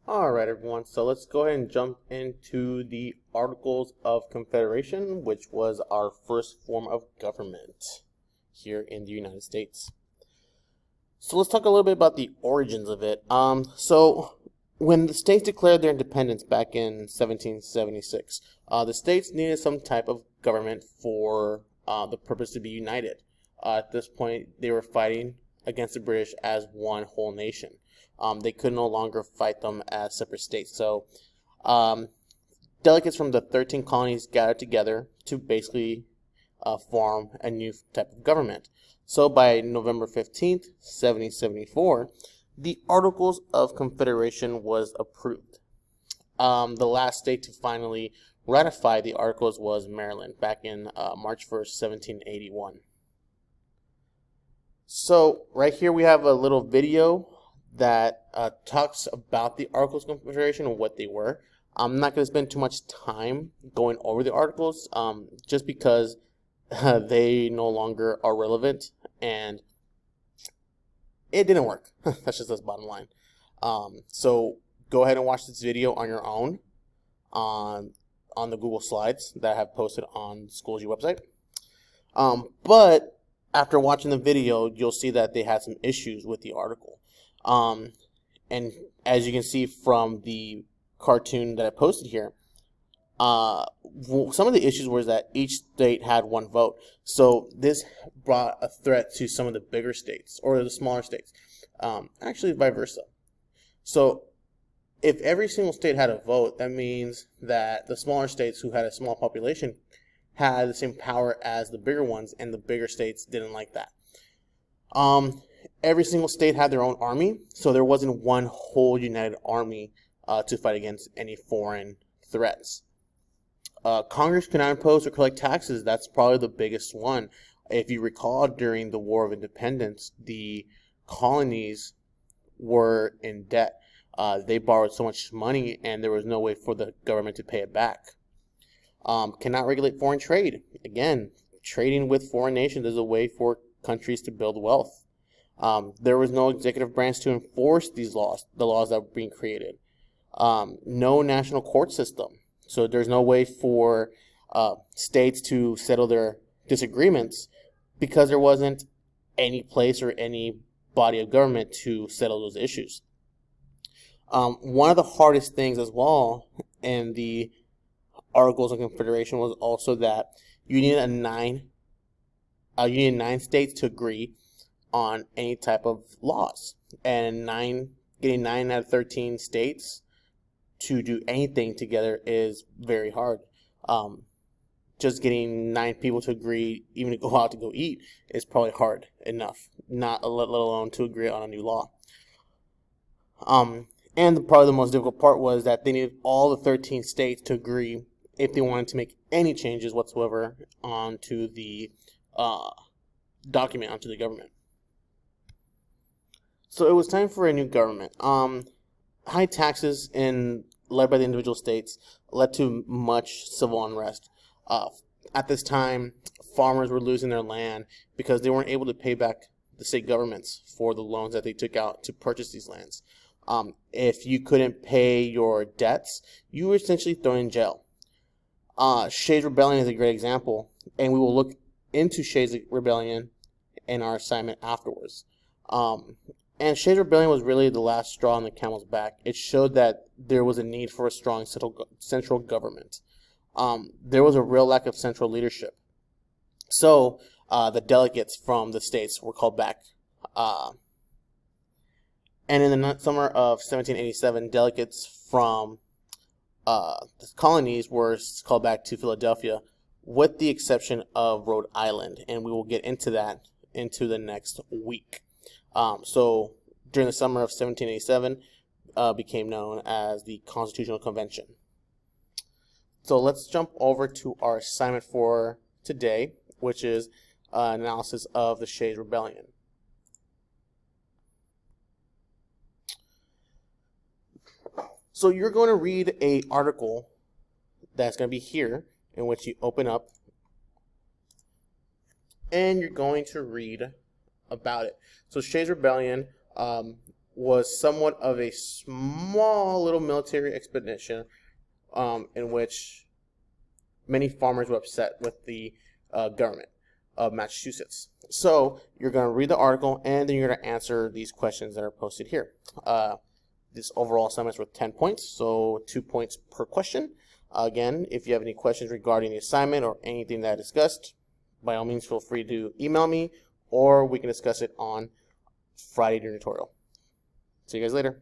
Alright everyone, so let's go ahead and jump into the Articles of Confederation, which was our first form of government here in the United States. So let's talk a little bit about the origins of it. So when the states declared their independence back in 1776, the states needed some type of government for the purpose to be united. At this point, they were fighting against the British as one whole nation. They could no longer fight them as separate states. So delegates from the 13 colonies gathered together to basically form a new type of government. So by November 15th, 1774, the Articles of Confederation was approved. The last state to finally ratify the Articles was Maryland back in March 1st, 1781. So right here we have a little video that talks about the Articles of Confederation and what they were. I'm not going to spend too much time going over the Articles just because they no longer are relevant and it didn't work. That's just the bottom line. So go ahead and watch this video on your own on the Google Slides that I have posted on Schoology website. But after watching the video, you'll see that they had some issues with the article. And as you can see from the cartoon that I posted here, some of the issues was that each state had one vote. So this brought a threat to some of the bigger states or the smaller states. Actually, vice versa. So if every single state had a vote, that means that the smaller states who had a small population had the same power as the bigger ones, and the bigger states didn't like that. Every single state had their own army, so there wasn't one whole united army to fight against any foreign threats. Congress could not impose or collect taxes. That's probably the biggest one. If you recall, during the War of Independence, the colonies were in debt. They borrowed so much money, and there was no way for the government to pay it back. Cannot regulate foreign trade. Again, trading with foreign nations is a way for countries to build wealth. There was no executive branch to enforce these laws, the laws that were being created. No national court system. So there's no way for states to settle their disagreements because there wasn't any place or any body of government to settle those issues. One of the hardest things as well in the Articles of Confederation was also that you needed nine states to agree on any type of laws, and getting 9 out of 13 states to do anything together is very hard. Just getting 9 people to agree, even to go out to go eat, is probably hard enough, not let alone to agree on a new law. And probably the most difficult part was that they needed all the 13 states to agree if they wanted to make any changes whatsoever onto the document, onto the government. So it was time for a new government. High taxes led by the individual states led to much civil unrest. At this time, farmers were losing their land because they weren't able to pay back the state governments for the loans that they took out to purchase these lands. If you couldn't pay your debts, you were essentially thrown in jail. Shays' Rebellion is a great example, and we will look into Shays' Rebellion in our assignment afterwards. And Shays' Rebellion was really the last straw on the camel's back. It showed that there was a need for a strong central government. There was a real lack of central leadership. So the delegates from the states were called back. And in the summer of 1787, delegates from the colonies were called back to Philadelphia, with the exception of Rhode Island. And we will get into that into the next week. So during the summer of 1787, became known as the Constitutional Convention. So let's jump over to our assignment for today, which is an analysis of the Shays' Rebellion. So you're going to read an article that's going to be here, in which you open up, and you're going to read about it. So Shays' Rebellion was somewhat of a small little military expedition in which many farmers were upset with the government of Massachusetts. So you're going to read the article, and then you're going to answer these questions that are posted here. This overall assignment is worth 10 points, so 2 points per question. Again, if you have any questions regarding the assignment or anything that I discussed, by all means feel free to email me, or we can discuss it on Friday during tutorial. See you guys later.